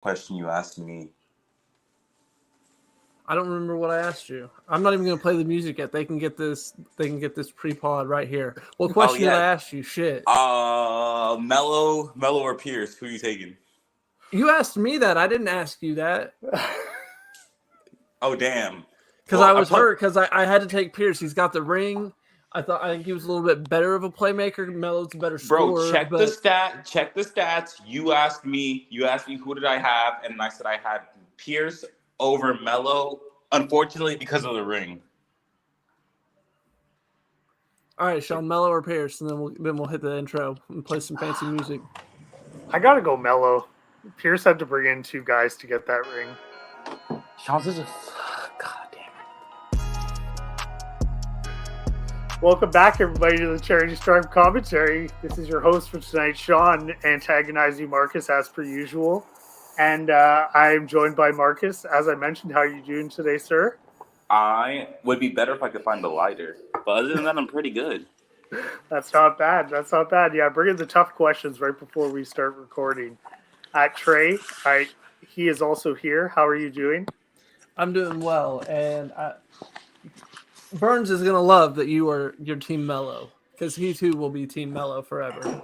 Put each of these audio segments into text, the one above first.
question you asked me. I don't remember what I asked you. I'm not even going to play the music yet. They can get this. They can get this pre-pod right here. What question did I ask you? Shit. Mello or Pierce? Who are you taking? You asked me that. I didn't ask you that. Oh damn. Because I was hurt. Because I had to take Pierce. He's got the ring. I think he was a little bit better of a playmaker. Melo's a better scorer. Bro, check the stats. You asked me who did I have, and I said I had Pierce over Melo. Unfortunately, because of the ring. All right, Sean, Melo or Pierce, and then we'll hit the intro and play some fancy music. I gotta go Melo. Pierce had to bring in two guys to get that ring. Sean's just God damn it. Welcome back, everybody, to the Charity Stripe commentary. This is your host for tonight, Sean, antagonizing Marcus as per usual. And I am joined by Marcus. As I mentioned, how are you doing today, sir? I would be better if I could find the lighter. But other than that, I'm pretty good. That's not bad. Yeah, bring in the tough questions right before we start recording. Trey, he is also here. How are you doing? I'm doing well. And Burns is going to love that you are your Team Melo. Because he, too, will be Team Melo forever.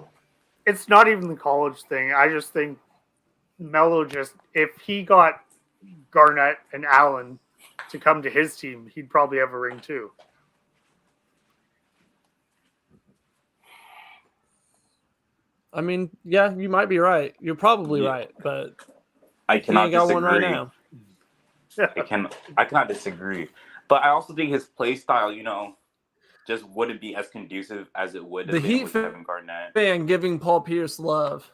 It's not even the college thing. I just think Melo if he got Garnett and Allen to come to his team, he'd probably have a ring too. I mean, yeah, you might be right. You're probably right, but I cannot got disagree. One right now. I cannot disagree. But I also think his play style, just wouldn't be as conducive as it would have been with Kevin Garnett. Fan giving Paul Pierce love.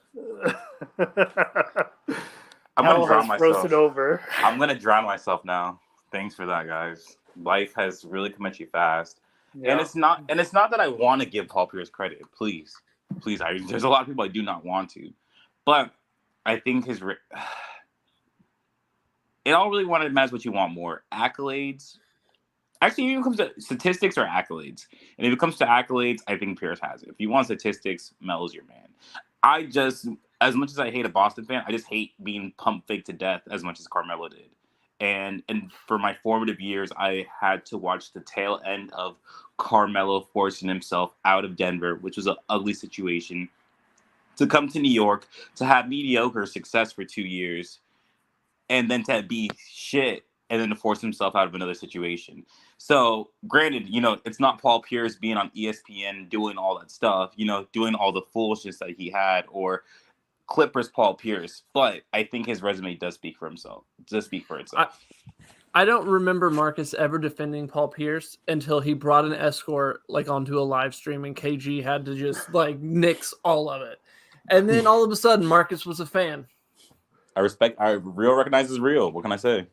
I'm gonna drown myself. Over. I'm gonna drown myself now. Thanks for that, guys. Life has really come at you fast, and it's not that I want to give Paul Pierce credit. Please. There's a lot of people I do not want to, but I think it all really matters what you want more accolades. Actually, even when it comes to statistics or accolades, and if it comes to accolades, I think Pierce has it. If you want statistics, Melo's your man. As much as I hate a Boston fan, I just hate being pump fake to death as much as Carmelo did. And for my formative years, I had to watch the tail end of Carmelo forcing himself out of Denver, which was an ugly situation, to come to New York, to have mediocre success for 2 years, and then to be shit, and then to force himself out of another situation. So, granted, it's not Paul Pierce being on ESPN doing all that stuff, doing all the foolishness that he had, or Clippers Paul Pierce, but I think his resume does speak for himself. I don't remember Marcus ever defending Paul Pierce until he brought an escort onto a live stream, and KG had to just nix all of it. And then all of a sudden, Marcus was a fan. Real recognizes real. What can I say?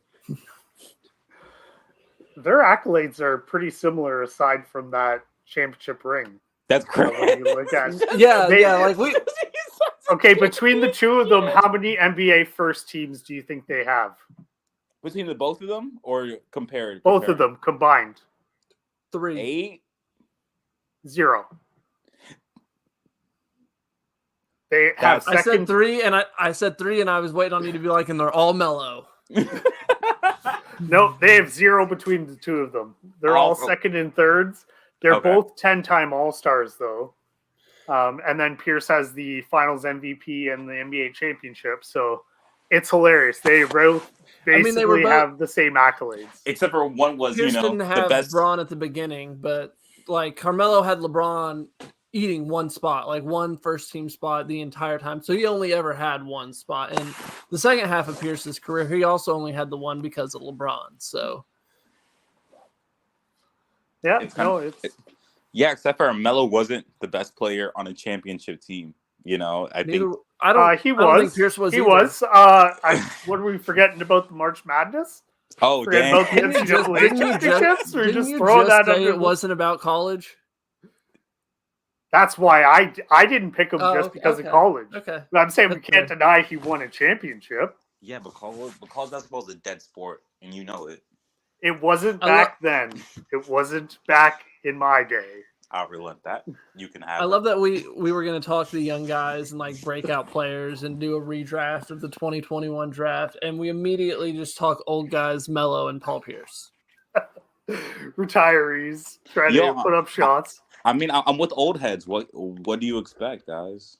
Their accolades are pretty similar aside from that championship ring. That's correct. Okay, between the two of them, how many NBA first teams do you think they have? Between the both of them, or compared? Both of them combined. 3. 8. 0. They have. I said 3, and I said 3, and I was waiting on you to be and they're all Mellow. No, they have 0 between the two of them. They're all second and thirds. They're both 10-time All-Stars, though. And then Pierce has the Finals MVP and the NBA championship. So it's hilarious. They both basically have the same accolades. Except for one was, Pierce didn't have the best. LeBron at the beginning, but Carmelo had LeBron eating one spot, one first-team spot the entire time. So he only ever had one spot. And the second half of Pierce's career, he also only had the one because of LeBron. So. Yeah, except for Melo wasn't the best player on a championship team. He was. I don't think Pierce was. He either. Was. What are we forgetting about the March Madness? Oh, damn! About the NCAA championships. We're just throwing that under. It wasn't about college. That's why I didn't pick him just because of college. Okay, but I'm saying we can't deny he won a championship. Yeah, but college basketball is a dead sport, and you know it. It wasn't back then. It wasn't back in my day. I'll relent that. You can have I love that we were going to talk to the young guys and like breakout players and do a redraft of the 2021 draft, and we immediately just talk old guys, Melo and Paul Pierce. Retirees trying to put up shots. I mean, I'm with old heads. What do you expect, guys?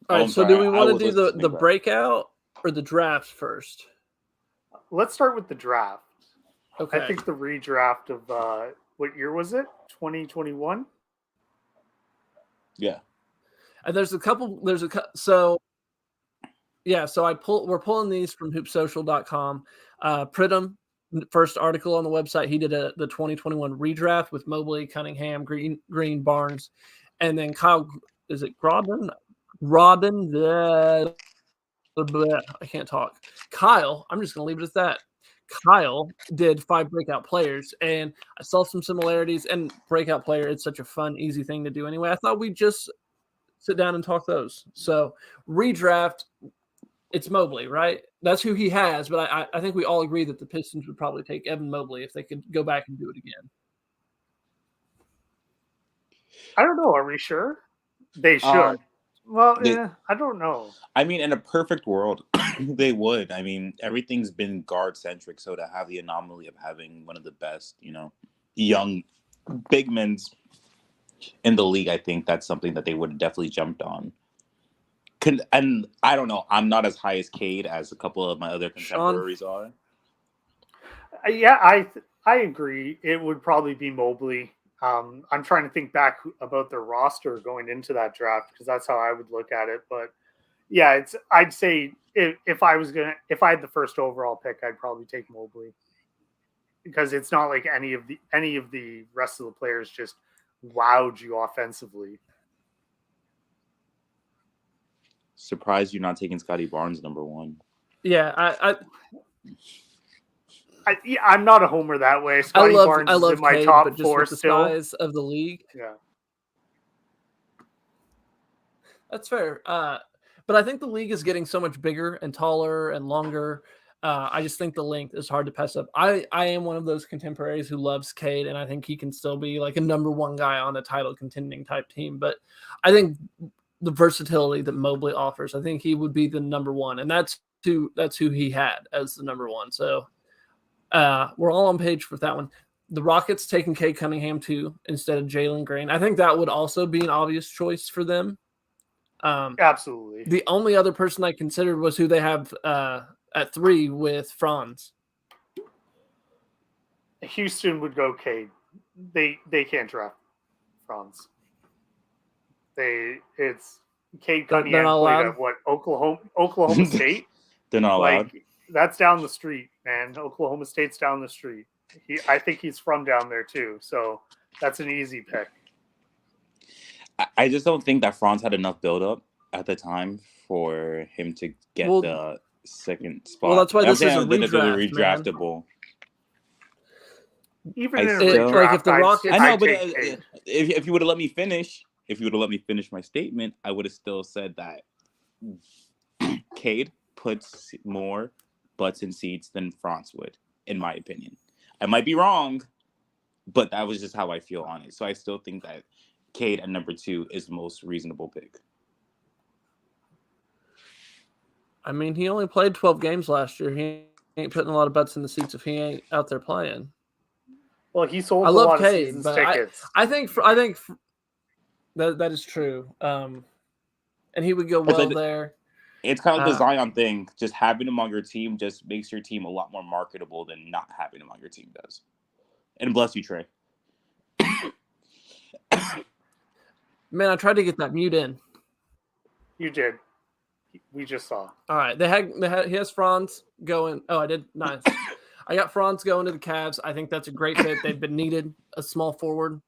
All right, so do we want to do the breakout or the draft first? Let's start with the draft. Okay. I think the redraft of what year was it? 2021. Yeah. And there's a couple. So we're pulling these from hoopsocial.com. Pridham, first article on the website, he did the 2021 redraft with Mobley, Cunningham, Green, Barnes, and then Kyle. Is it Rodden? I can't talk. Kyle. I'm just gonna leave it at that. Kyle did 5 breakout players, and I saw some similarities. And breakout player, it's such a fun, easy thing to do anyway. I thought we'd just sit down and talk those. So redraft, it's Mobley, right? That's who he has. But I think we all agree that the Pistons would probably take Evan Mobley if they could go back and do it again. I don't know. Are we sure? They should. I don't know. I mean, in a perfect world, they would. I mean, everything's been guard-centric, so to have the anomaly of having one of the best, young big men's in the league, I think that's something that they would have definitely jumped on. And I don't know. I'm not as high as Cade as a couple of my other contemporaries are. Yeah, I agree. It would probably be Mobley. I'm trying to think back about their roster going into that draft because that's how I would look at it. But yeah, I'd say if I had the first overall pick, I'd probably take Mobley because it's not like any of the rest of the players just wowed you offensively. Surprised you're not taking Scotty Barnes number 1. Yeah, I'm not a homer that way. Scotty Barnes is in my Cade, top but just 4 with the still. size of the league. Yeah, that's fair. But I think the league is getting so much bigger and taller and longer. I just think the length is hard to pass up. I am one of those contemporaries who loves Cade, and I think he can still be like a number 1 guy on a title contending type team. But I think the versatility that Mobley offers, I think he would be the number 1, and that's who he had as the number 1. So we're all on page with that one. The Rockets taking Cade Cunningham too instead of Jalen Green. I think that would also be an obvious choice for them. Absolutely. The only other person I considered was who they have at 3 with Franz. Houston would go Cade. They can't draft Franz. It's Cade Cunningham played at what, Oklahoma State? They're not allowed. That's down the street, man. Oklahoma State's down the street. I think he's from down there too, so that's an easy pick. I just don't think that Franz had enough build-up at the time for him to get the second spot. Well, that's why this is a redraftable. Even in a redraft, if the Rockets, I know, but if you would have let me finish, my statement, I would have still said that Cade puts more butts in seats than Franz would, in my opinion. I might be wrong, but that was just how I feel on it. So I still think that Cade at number 2 is the most reasonable pick. I mean, he only played 12 games last year. He ain't putting a lot of butts in the seats if he ain't out there playing. Well, he sold a lot of seasons tickets. I think that is true. And he would go well there. It's kind of like the Zion thing. Just having him on your team just makes your team a lot more marketable than not having him on your team does. And bless you, Trey. Man, I tried to get that mute in. You did. We just saw. All right. He has Franz going. Oh, I did. Nice. I got Franz going to the Cavs. I think that's a great fit. They've been needed a small forward.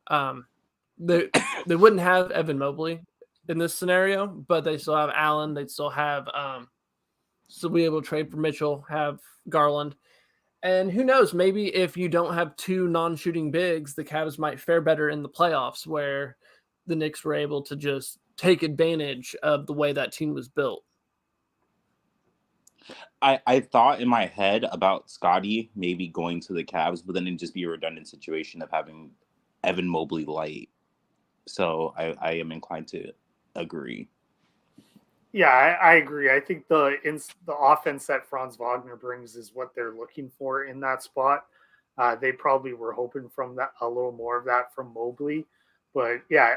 They wouldn't have Evan Mobley in this scenario, but they still have Allen. They'd still have still be able to trade for Mitchell, have Garland. And who knows, maybe if you don't have 2 non-shooting bigs, the Cavs might fare better in the playoffs where the Knicks were able to just take advantage of the way that team was built. I thought in my head about Scotty maybe going to the Cavs, but then it'd just be a redundant situation of having Evan Mobley light So I am inclined to agree. Yeah, I agree. I think the offense that Franz Wagner brings is what they're looking for in that spot. They probably were hoping from that a little more of that from Mobley, but yeah,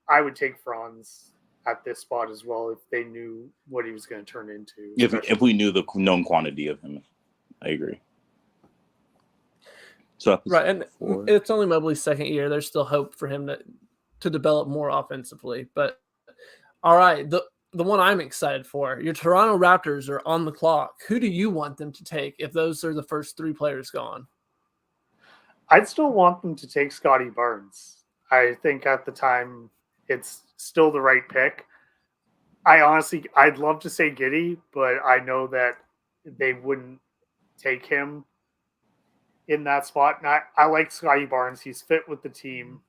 I would take Franz at this spot as well if they knew what he was going to turn into. If we knew the known quantity of him, I agree. So right, and it's only Mobley's second year. There's still hope for him to develop more offensively. But all right, the one I'm excited for, your Toronto Raptors are on the clock. Who do you want them to take if those are the first three players gone? I'd still want them to take Scotty Barnes. I think at the time it's still the right pick. I'd love to say Giddey, but I know that they wouldn't take him in that spot. And I like Scotty Barnes. He's fit with the team.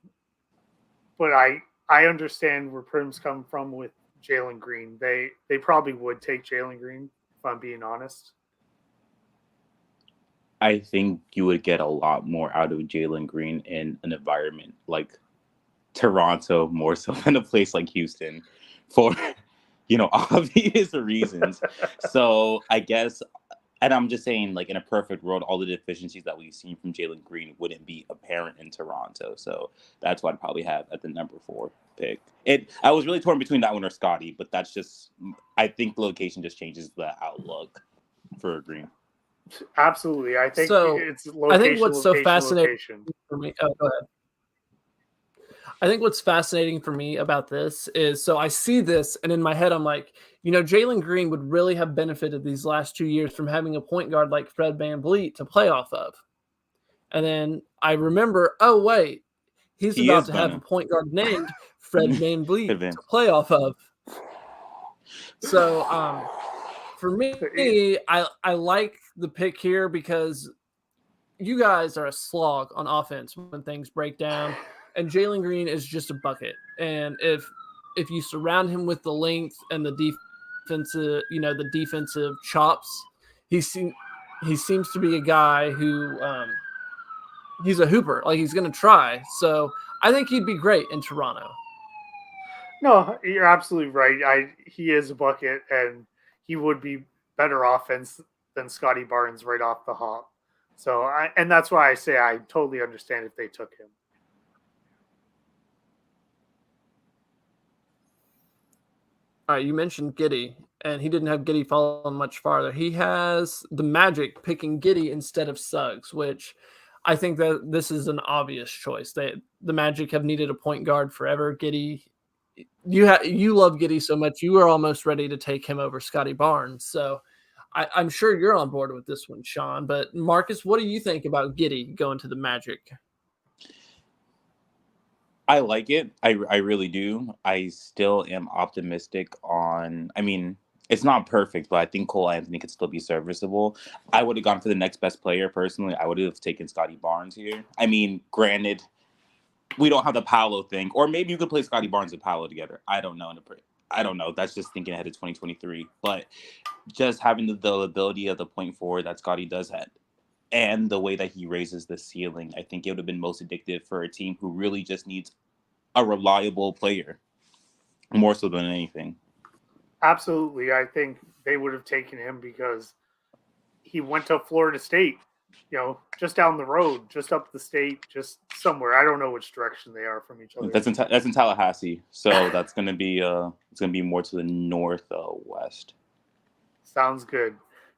But I understand where Prim's come from with Jalen Green. They probably would take Jalen Green, if I'm being honest. I think you would get a lot more out of Jalen Green in an environment like Toronto, more so than a place like Houston, for obvious reasons. So I guess, and I'm just saying, like, in a perfect world, all the deficiencies that we've seen from Jalen Green wouldn't be apparent in Toronto. So that's what I'd probably have at the number 4 pick. I was really torn between that one or Scotty, but that's just, I think the location just changes the outlook for Green. Absolutely. I think it's location. I think what's so fascinating location. for me. Oh, go ahead. I think what's fascinating for me about this is, so I see this and in my head, I'm like, Jalen Green would really have benefited these last 2 years from having a point guard like Fred VanVleet to play off of. And then I remember, oh, wait, he's about to have a point guard named Fred VanVleet to play off of. So for me, I like the pick here because you guys are a slog on offense when things break down. And Jalen Green is just a bucket. And if you surround him with the length and the defensive chops, he seems to be a guy who he's a hooper. Like, he's going to try. So I think he'd be great in Toronto. No, you're absolutely right. He is a bucket, and he would be better offense than Scotty Barnes right off the hop. So and that's why I say I totally understand if they took him. All right, you mentioned Giddey, and he didn't have Giddey falling much farther. He has the Magic picking Giddey instead of Suggs, which I think that this is an obvious choice. The Magic have needed a point guard forever. Giddey, you love Giddey so much, you are almost ready to take him over Scotty Barnes. So I'm sure you're on board with this one, Sean. But Marcus, what do you think about Giddey going to the Magic? I like it. I really do. I still am optimistic on, it's not perfect, but I think Cole Anthony could still be serviceable. I would have gone for the next best player personally. I would have taken Scotty Barnes here. Granted, we don't have the Paolo thing, or maybe you could play Scotty Barnes and Paolo together. I don't know. That's just thinking ahead of 2023. But just having the ability of the point forward that Scotty does have, and the way that he raises the ceiling, I think it would have been most addictive for a team who really just needs a reliable player, more so than anything. Absolutely. I think they would have taken him because he went to Florida State, just down the road, just up the state, just somewhere. I don't know which direction they are from each other. That's in Tallahassee, so that's going to be it's going to be more to the northwest. Sounds good.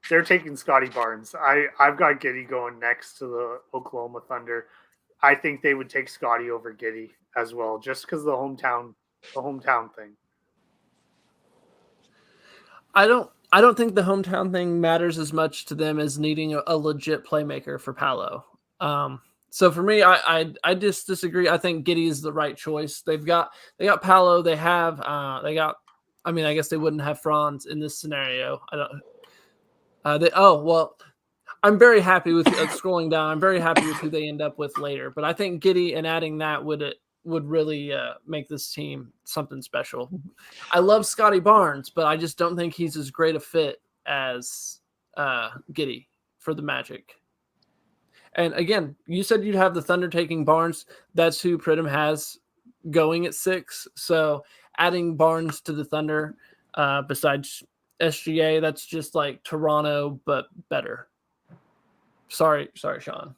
They're taking Scotty Barnes. I've got Giddey going next to the Oklahoma Thunder. I think they would take Scotty over Giddey as well, just because the hometown thing. I don't think the hometown thing matters as much to them as needing a legit playmaker for Paolo. So for me, I just disagree. I think Giddey is the right choice. They got Paolo. They got. I guess they wouldn't have Franz in this scenario. I'm very happy with scrolling down. I'm very happy with who they end up with later. But I think Giddey and adding that would really make this team something special. I love Scotty Barnes, but I just don't think he's as great a fit as Giddey for the Magic. And again, you said you'd have the Thunder taking Barnes. That's who Pridham has going at 6. So adding Barnes to the Thunder, besides SGA, that's just like Toronto, but better. Sorry, Sean.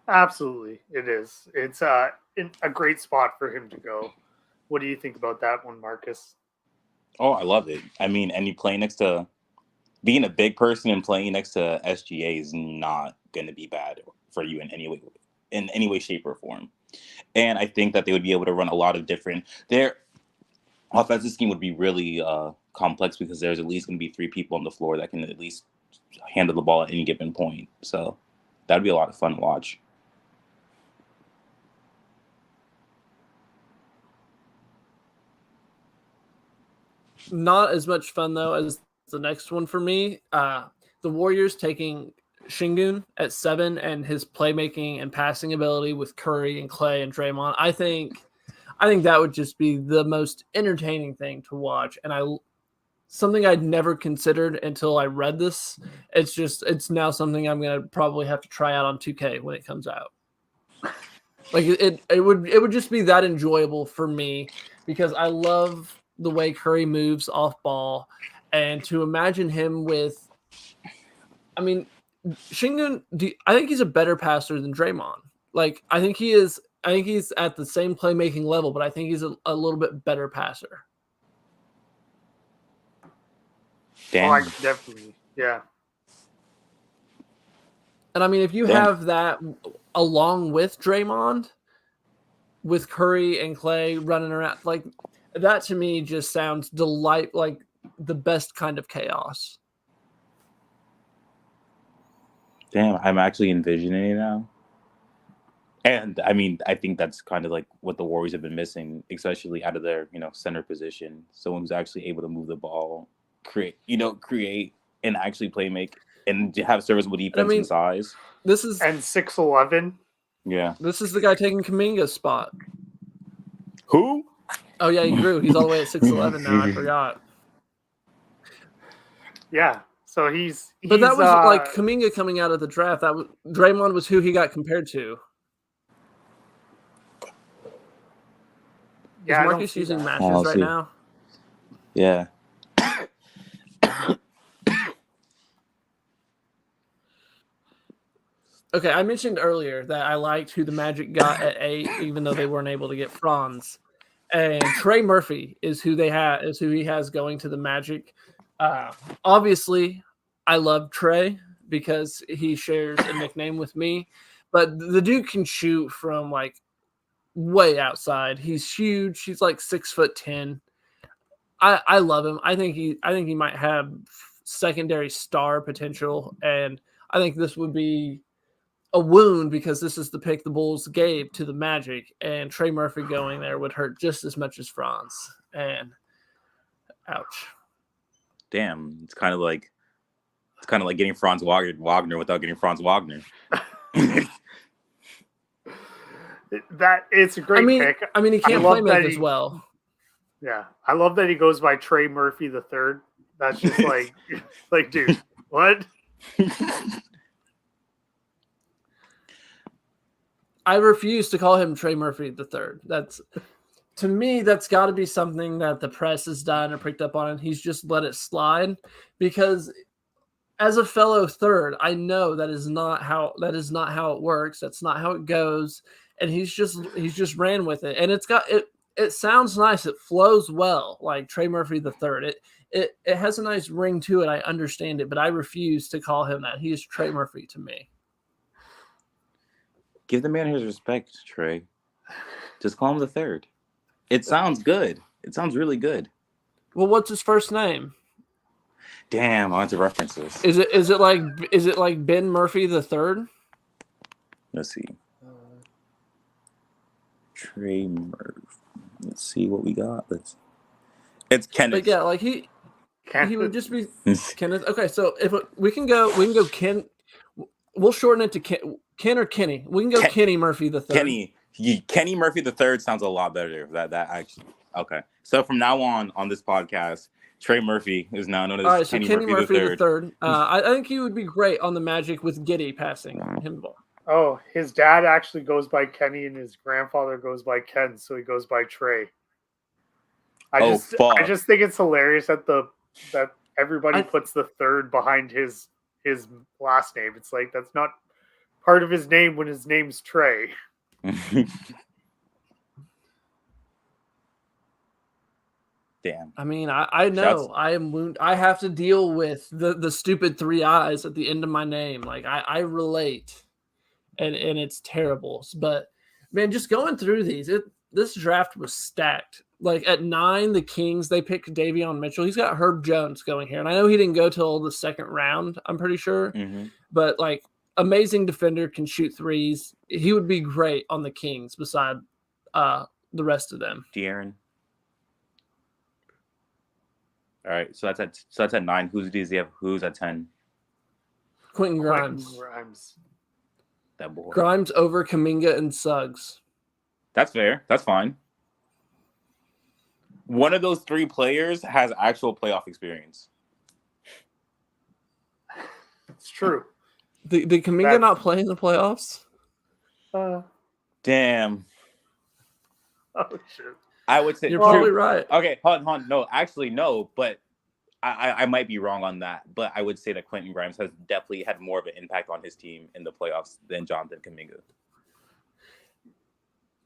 Absolutely, it is. It's a great spot for him to go. What do you think about that one, Marcus? Oh, I love it. I mean, and you play next to being a big person and playing next to SGA is not going to be bad for you in any way, shape, or form. And I think that they would be able to run a lot of different. Their offensive scheme would be really complex because there's at least going to be 3 people on the floor that can at least handle the ball at any given point. So that'd be a lot of fun to watch. Not as much fun though as the next one for me. The Warriors taking Şengün at 7 and his playmaking and passing ability with Curry and Clay and Draymond. I think that would just be the most entertaining thing to watch. And something I'd never considered until I read this. It's now something I'm gonna probably have to try out on 2K when it comes out. Like it would just be that enjoyable for me because I love the way Curry moves off ball, and to imagine him with, I mean, Şengün, I think he's a better passer than Draymond. Like I think he is. I think he's at the same playmaking level, but I think he's a little bit better passer. Damn. Oh, definitely, yeah. And I mean, if you have that along with Draymond, with Curry and Clay running around, like that to me just sounds like the best kind of chaos. Damn, I'm actually envisioning it now. And I mean, I think that's kind of like what the Warriors have been missing, especially out of their, center position. Someone who's actually able to move the ball, create and actually play make and have serviceable defense and size. This is and 6'11". Yeah. This is the guy taking Kuminga's spot. Who? Oh yeah, he grew. He's all the way at 6'11" now. I forgot. Yeah. So he's But that was like Kuminga coming out of the draft. Draymond was who he got compared to. Yeah, is Marcus using matches right now? Yeah. Okay, I mentioned earlier that I liked who the Magic got at 8, even though they weren't able to get Franz. And Trey Murphy is who he has going to the Magic. Obviously, I love Trey because he shares a nickname with me, but the dude can shoot from like way outside. He's huge. He's like 6'10". I love him. I think he might have secondary star potential, and I think this would be a wound because this is the pick the Bulls gave to the Magic, and Trey Murphy going there would hurt just as much as Franz. And ouch. Damn, it's kind of like getting Franz Wagner without getting Franz Wagner. That it's a great pick. I mean, he can't play make as well. Yeah, I love that he goes by Trey Murphy the third. That's just like, dude, what? I refuse to call him Trey Murphy the third. To me, that's got to be something that the press has done or picked up on, and he's just let it slide. Because as a fellow third, I know that is not how it works. That's not how it goes, and he's just ran with it, and it sounds nice. It flows well, like Trey Murphy the third. It has a nice ring to it. I understand it, but I refuse to call him that. He is Trey Murphy to me. Give the man his respect, Trey. Just call him the third. It sounds good. It sounds really good. Well, what's his first name? Damn, I want to reference this. Is it like Ben Murphy the third? Let's see. Trey Murphy. Let's see what we got. It's Kenneth. But yeah, like he would just be Kenneth. Okay, so if we can go Ken. We'll shorten it to Ken or Kenny. We can go Kenny Murphy the third. Kenny Murphy the third sounds a lot better. That actually okay. So from now on this podcast, Trey Murphy is now known as Kenny Murphy the third. I think he would be great on the Magic with Giddey passing him the ball. Oh, his dad actually goes by Kenny, and his grandfather goes by Ken, so he goes by Trey. I just think it's hilarious that everybody puts the third behind his last name. It's like that's not part of his name when his name's Trey. Damn. I mean, I know I am wounded. I have to deal with the stupid 3 eyes at the end of my name. Like I relate, and it's terrible. But man, just going through these, this draft was stacked. Like at 9, the Kings, they picked Davion Mitchell. He's got Herb Jones going here, and I know he didn't go till the 2nd round. I'm pretty sure, but like amazing defender, can shoot threes. He would be great on the Kings beside the rest of them. De'Aaron. All right, so that's at 9. Who's at 10? Quentin Grimes. That boy. Grimes over Kuminga and Suggs. That's fair. That's fine. One of those 3 players has actual playoff experience. It's true. Did Kuminga not play in the playoffs? Damn. Oh shit. I would say you're probably right. Okay, hold on. No, actually, no, but I might be wrong on that. But I would say that Quentin Grimes has definitely had more of an impact on his team in the playoffs than Jonathan Kuminga.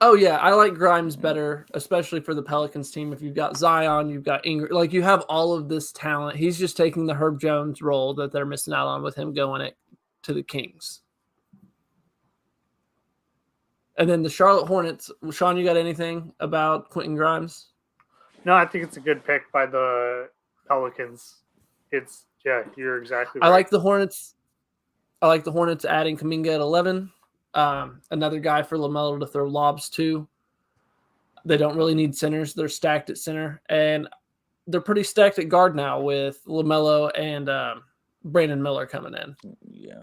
Oh yeah, I like Grimes better, especially for the Pelicans team. If you've got Zion, you've got Ingram, like you have all of this talent. He's just taking the Herb Jones role that they're missing out on with him going to the Kings. And then the Charlotte Hornets. Sean, you got anything about Quentin Grimes? No, I think it's a good pick by the Pelicans. You're exactly right. I like the Hornets. Adding Kuminga at 11. Another guy for LaMelo to throw lobs to. They don't really need centers. They're stacked at center. And they're pretty stacked at guard now with LaMelo and Brandon Miller coming in. Yeah.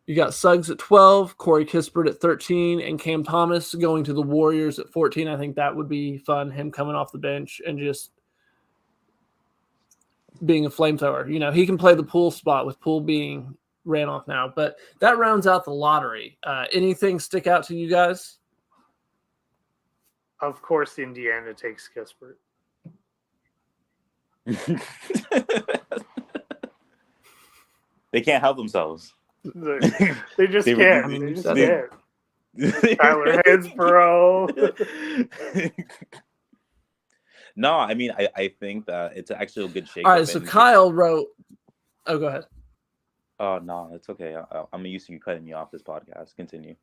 You got Suggs at 12, Corey Kispert at 13, and Cam Thomas going to the Warriors at 14. I think that would be fun, him coming off the bench and just being a flamethrower. You know, he can play the Poole spot with Poole being ran off now. But that rounds out the lottery. Anything stick out to you guys? Of course, Indiana takes Kispert. They can't help themselves. They just can't. They just can't. Tyler Hansborough. No, I mean, I think that it's actually a good shake. All right, so Kyle wrote. Oh, go ahead. Oh, no, it's okay. I'm used to you cutting me off this podcast. Continue.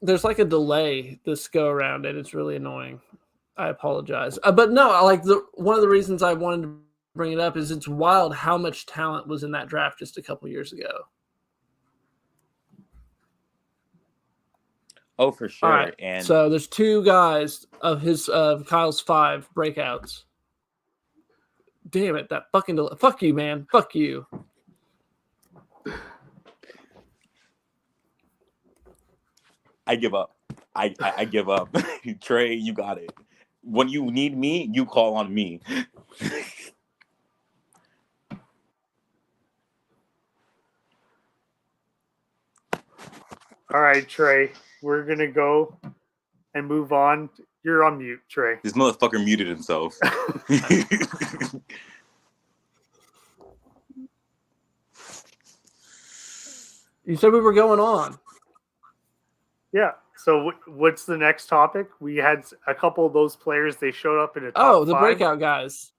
There's like a delay this go around, and it's really annoying. I apologize. But no, like one of the reasons I wanted to bring it up is it's wild how much talent was in that draft just a couple years ago. Oh, for sure. All right. And so there's 2 guys of Kyle's 5 breakouts. Damn it, that fucking delay. Fuck you, man. Fuck you. I give up. I give up. Trey, you got it. When you need me, you call on me. All right, Trey, we're going to go and move on. You're on mute, Trey. This motherfucker muted himself. You said we were going on. Yeah. So what's the next topic? We had a couple of those players. They showed up in a top 5. Breakout guys.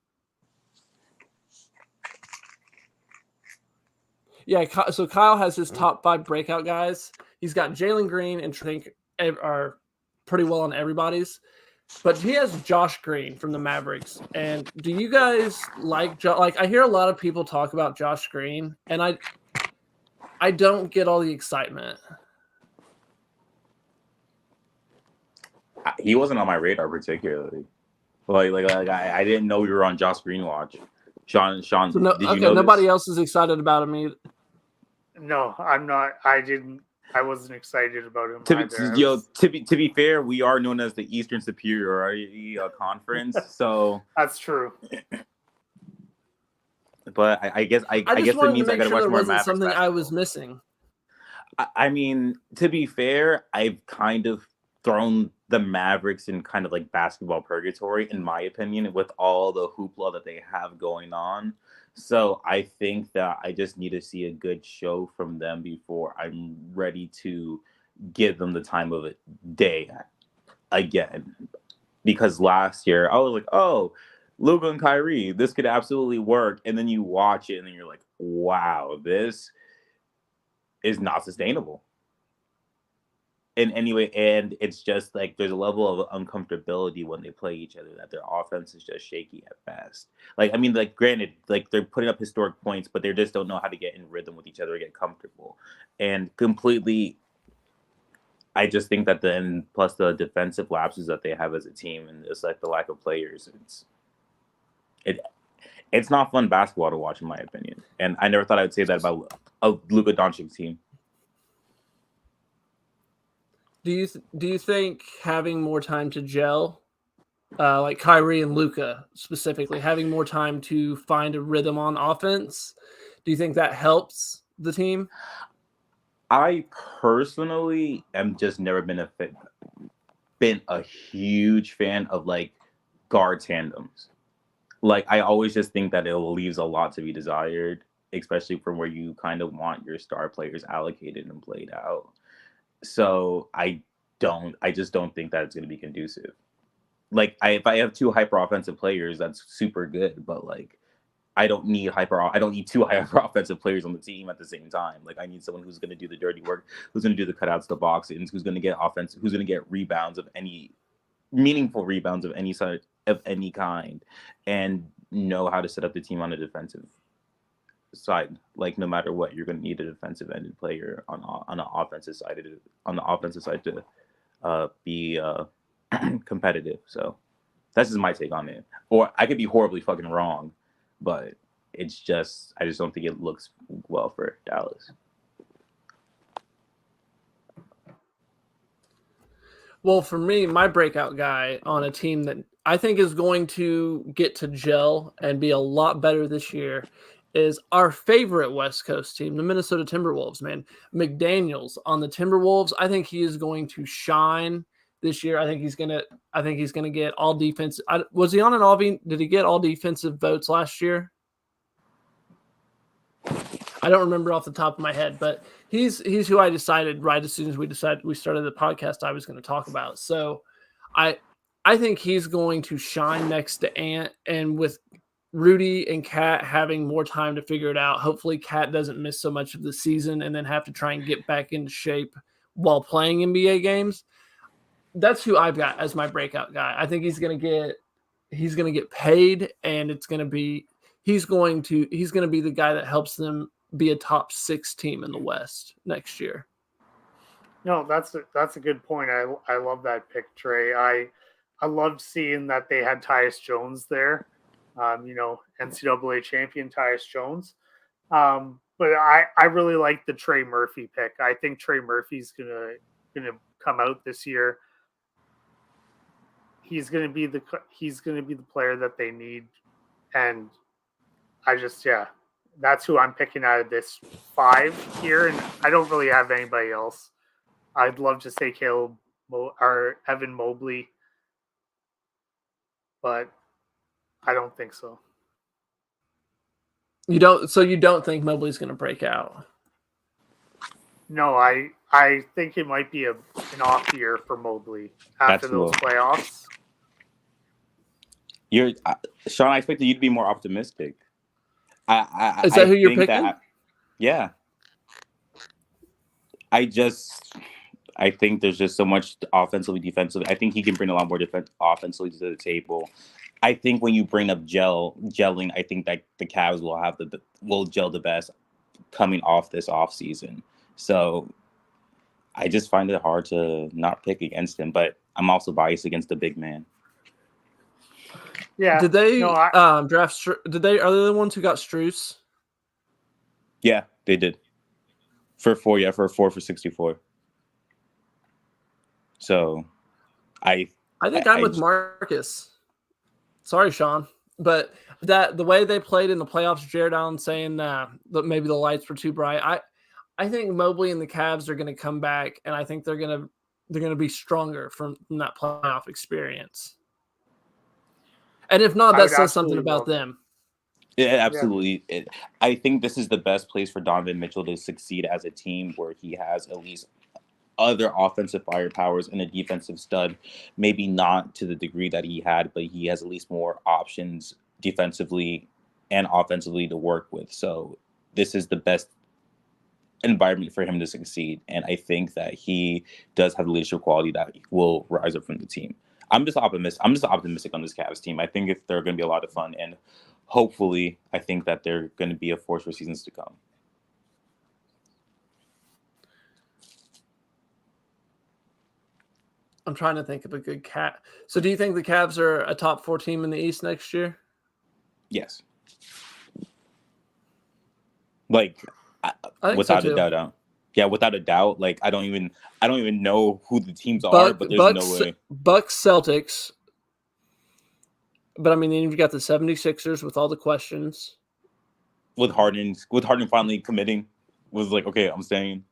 Yeah, so Kyle has his top 5 breakout guys. He's got Jalen Green and I think are pretty well on everybody's. But he has Josh Green from the Mavericks. And do you guys like I hear a lot of people talk about Josh Green, and I don't get all the excitement. He wasn't on my radar particularly. Like I didn't know we were on Josh Green watch. Sean, so did you know nobody else is excited about him either. No, I'm not. I wasn't excited about him. To be fair, we are known as the Eastern Superiority Conference, so that's true. But I guess I guess just it wanted to means I make got to sure watch there more wasn't Mavericks something I basketball. was missing. I mean, to be fair, I've kind of thrown the Mavericks in kind of like basketball purgatory, in my opinion, with all the hoopla that they have going on. So I think that I just need to see a good show from them before I'm ready to give them the time of day again. Because last year I was like, oh, Luka and Kyrie, this could absolutely work. And then you watch it and then you're like, wow, this is not sustainable in any way. And it's just like there's a level of uncomfortability when they play each other, that their offense is just shaky at best. Like, I mean, like, granted, like they're putting up historic points, but they just don't know how to get in rhythm with each other or get comfortable. And completely, I just think that then plus the defensive lapses that they have as a team and just like the lack of players, it's not fun basketball to watch, in my opinion. And I never thought I would say that about a Luka Doncic team. Do you think having more time to gel, like Kyrie and Luka specifically, having more time to find a rhythm on offense, do you think that helps the team? I personally am just never been a huge fan of like guard tandems. Like, I always just think that it leaves a lot to be desired, especially from where you kind of want your star players allocated and played out. So I just don't think that it's going to be conducive. Like, if I have two hyper offensive players, that's super good. But like, I don't need two hyper offensive players on the team at the same time. Like, I need someone who's going to do the dirty work, who's going to do the cutouts, the box-ins, who's going to get offense, who's going to get rebounds of any meaningful rebounds of any side of any kind, and know how to set up the team on a defensive side. Like, no matter what, you're going to need a defensive-ended player on the offensive side to be competitive. So that's just my take on it. Or I could be horribly fucking wrong, but I just don't think it looks well for Dallas. Well, for me, my breakout guy on a team that I think is going to get to gel and be a lot better this year is our favorite West Coast team, the Minnesota Timberwolves, man. McDaniels on the Timberwolves. I think he is going to shine this year. I think he's gonna get all defense. Was he on an all? Did he get all defensive votes last year? I don't remember off the top of my head, but he's who I decided right as soon as we started the podcast I was going to talk about. So I think he's going to shine next to Ant, and with Rudy and Cat having more time to figure it out, hopefully Cat doesn't miss so much of the season and then have to try and get back into shape while playing NBA games. That's who I've got as my breakout guy. I think he's going to get paid, and he's going to be the guy that helps them be a top 6 team in the West next year. No, that's a good point. I love that pick, Trey. I loved seeing that they had Tyus Jones there. NCAA champion Tyus Jones. But I really like the Trey Murphy pick. I think Trey Murphy's gonna come out this year. He's gonna be the player that they need, and that's who I'm picking out of this 5 here, and I don't really have anybody else. I'd love to say Caleb or Evan Mobley, but I don't think so. You don't think Mobley's going to break out? No, I think it might be an off year for Mobley after those playoffs. Sean, I expected you to be more optimistic. Is that who you're picking? Yeah. I think there's just so much offensively, defensively. I think he can bring a lot more offensively to the table. I think when you bring up gelling, I think that the Cavs will gel the best coming off this offseason. So I just find it hard to not pick against him, but I'm also biased against the big man. Yeah. Did they draft? Are they the ones who got Strus? Yeah, they did. For 4 for 64. So, I think I'm with Marcus. Sorry, Sean. But the way they played in the playoffs, Jared Allen saying that maybe the lights were too bright. I think Mobley and the Cavs are going to come back, and I think they're going to be stronger from that playoff experience. And if not, that says something about them. Yeah, absolutely. Yeah. I think this is the best place for Donovan Mitchell to succeed as a team, where he has at least other offensive firepowers and a defensive stud. Maybe not to the degree that he had, but he has at least more options defensively and offensively to work with. So this is the best environment for him to succeed. And I think that he does have the leadership quality that will rise up from the team. I'm just optimistic on this Cavs team. I think they're going to be a lot of fun, and hopefully I think that they're going to be a force for seasons to come. I'm trying to think of a good cat. So do you think the Cavs are a top 4 team in the East next year? Yes. Like, without a doubt. Yeah, without a doubt. Like, I don't even know who the teams are, but there's no way. Bucks, Celtics. But I mean, then you've got the 76ers with all the questions. With Harden finally committing, was like, okay, I'm staying.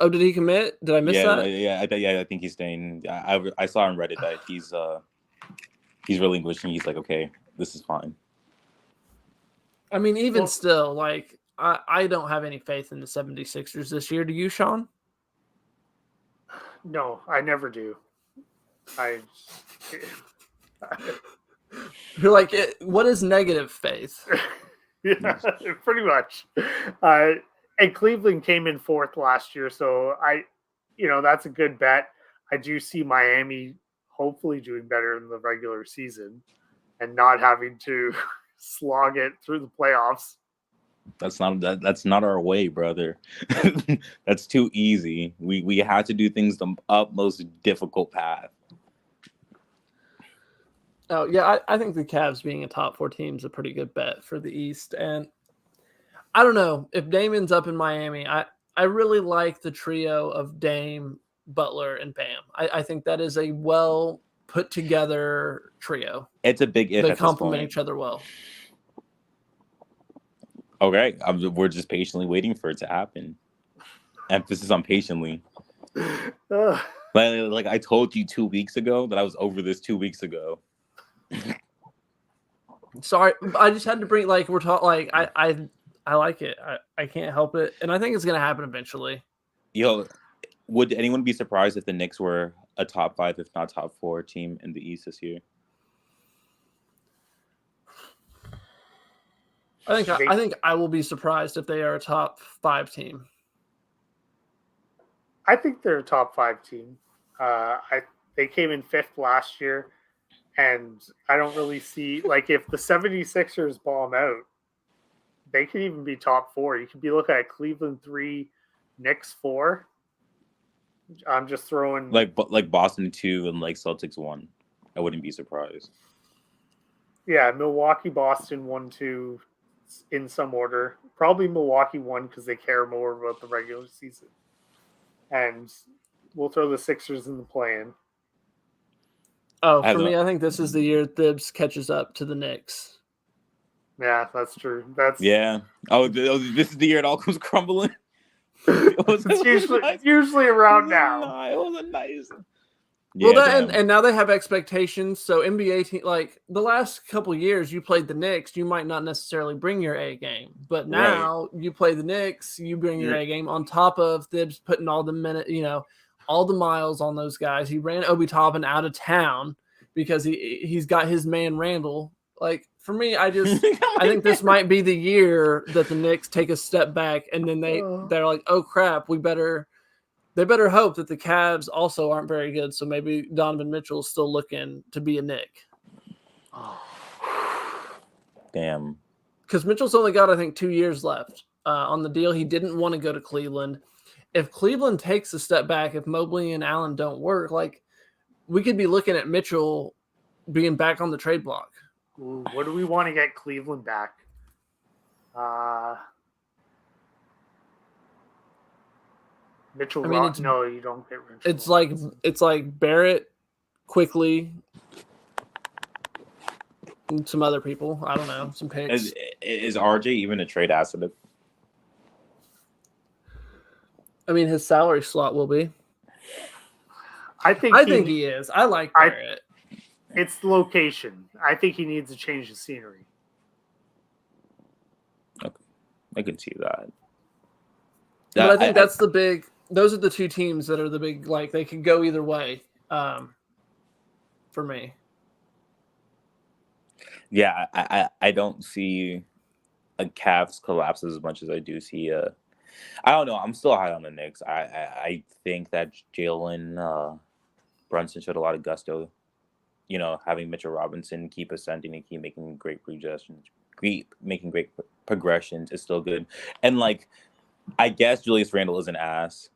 Oh, did he commit? Did I miss that? Yeah, I think he's staying. I saw on Reddit that he's relinquishing. He's like, okay, this is fine. I mean, even still, like, I don't have any faith in the 76ers this year. Do you, Sean? No, I never do. You're like, what is negative faith? Yeah, pretty much. And Cleveland came in 4th last year, so that's a good bet. I do see Miami hopefully doing better in the regular season and not having to slog it through the playoffs. That's not our way, brother. That's too easy. We have to do things the utmost difficult path. Oh, yeah, I think the Cavs being a top 4 team is a pretty good bet for the East. And I don't know, if Damon's up in Miami, I really like the trio of Dame, Butler, and Bam. I think that is a well put together trio. It's a big if. They complement each other well. Okay, we're just patiently waiting for it to happen. Emphasis on patiently. Like I told you 2 weeks ago that I was over this 2 weeks ago. Sorry, I just had to bring, like, we're talking, like, I like it. I can't help it, and I think it's gonna happen eventually. Yo, would anyone be surprised if the Knicks were a top 5, if not top 4 team in the East this year? I think I will be surprised if they are a top 5 team. I think they're a top 5 team. They came in 5th last year, and I don't really see, like, if the 76ers bomb out, they could even be top 4. You could be looking at Cleveland 3, Knicks 4. I'm just throwing like Boston 2 and like Celtics 1. I wouldn't be surprised. Yeah, Milwaukee, Boston 1, 2 in some order. Probably Milwaukee 1 because they care more about the regular season. And we'll throw the Sixers in the play-in. Oh, for me, I think this is the year Thibs catches up to the Knicks. Yeah, that's true. Yeah. Oh, this is the year it all comes crumbling. It's usually around now. It wasn't nice. Yeah, well, and now they have expectations. So NBA team, like the last couple of years, you played the Knicks, you might not necessarily bring your A game, but now you play the Knicks, you bring your A game on top of Thibs putting all the all the miles on those guys. He ran Obi Toppin out of town because he's got his man Randall. Like, for me, I think this might be the year that the Knicks take a step back, and then they're like, oh crap, they better hope that the Cavs also aren't very good. So maybe Donovan Mitchell is still looking to be a Knick. Damn. Because Mitchell's only got, I think, 2 years left on the deal. He didn't want to go to Cleveland. If Cleveland takes a step back, if Mobley and Allen don't work, like, we could be looking at Mitchell being back on the trade block. Ooh, what do we want to get Cleveland back? Mitchell. No, you don't get Mitchell. It's like Barrett, Quickly. And some other people. I don't know. Some picks. Is RJ even a trade asset? I mean, his salary slot will be. I think he is. I like Barrett. It's the location. I think he needs to change the scenery. Okay, I can see that. But I think that's the big. Those are the two teams that are the big. Like they could go either way. For me. Yeah, I don't see a Cavs collapse as much as I do see a. I don't know. I'm still high on the Knicks. I think that Jalen Brunson showed a lot of gusto. You know, having Mitchell Robinson keep ascending and keep making great progressions is still good. And like, I guess Julius Randle is an ass.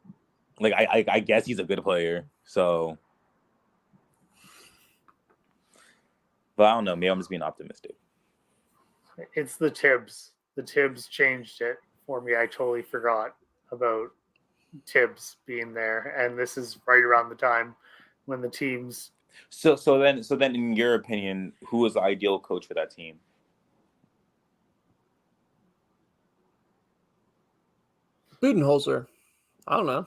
Like, I guess he's a good player. So, but I don't know. Maybe I'm just being optimistic. It's the Tibbs. The Tibbs changed it for me. I totally forgot about Tibbs being there, and this is right around the time when the teams. So then, in your opinion, who is the ideal coach for that team? Budenholzer. I don't know.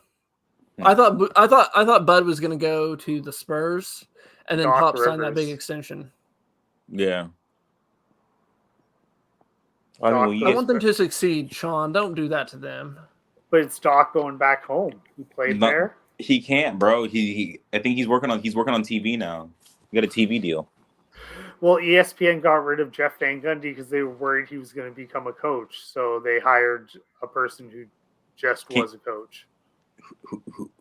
I thought Bud was going to go to the Spurs, and then Pop signed that big extension. Yeah. I want them to succeed, Sean. Don't do that to them. But it's Doc going back home. He played there. He can't, bro. I think he's working on TV now. He got a TV deal. Well, ESPN got rid of Jeff Van Gundy because they were worried he was going to become a coach. So they hired a person who just was a coach.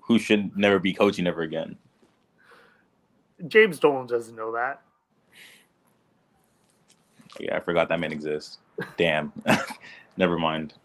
Who should never be coaching ever again. James Dolan doesn't know that. Yeah, I forgot that man exists. Damn. Never mind.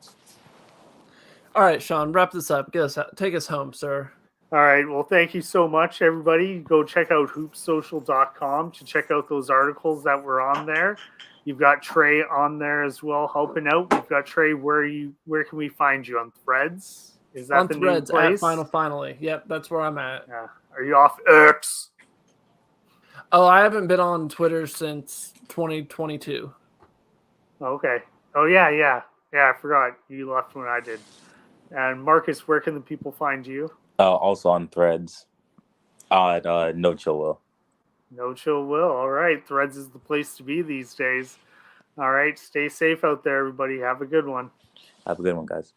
All right, Sean, wrap this up. Take us home, sir. All right. Well, thank you so much, everybody. Go check out hoopsocial.com to check out those articles that were on there. You've got Trey on there as well, helping out. We've got Trey. Where can we find you on Threads? Is that on the Threads new place? at Finally? Yep, that's where I'm at. Yeah. Are you off X? Oh, I haven't been on Twitter since 2022. Okay. Oh yeah. I forgot you left when I did. And Marcus, where can the people find you? Also on Threads. At No Chill Will. No Chill Will. All right. Threads is the place to be these days. All right. Stay safe out there, everybody. Have a good one. Have a good one, guys.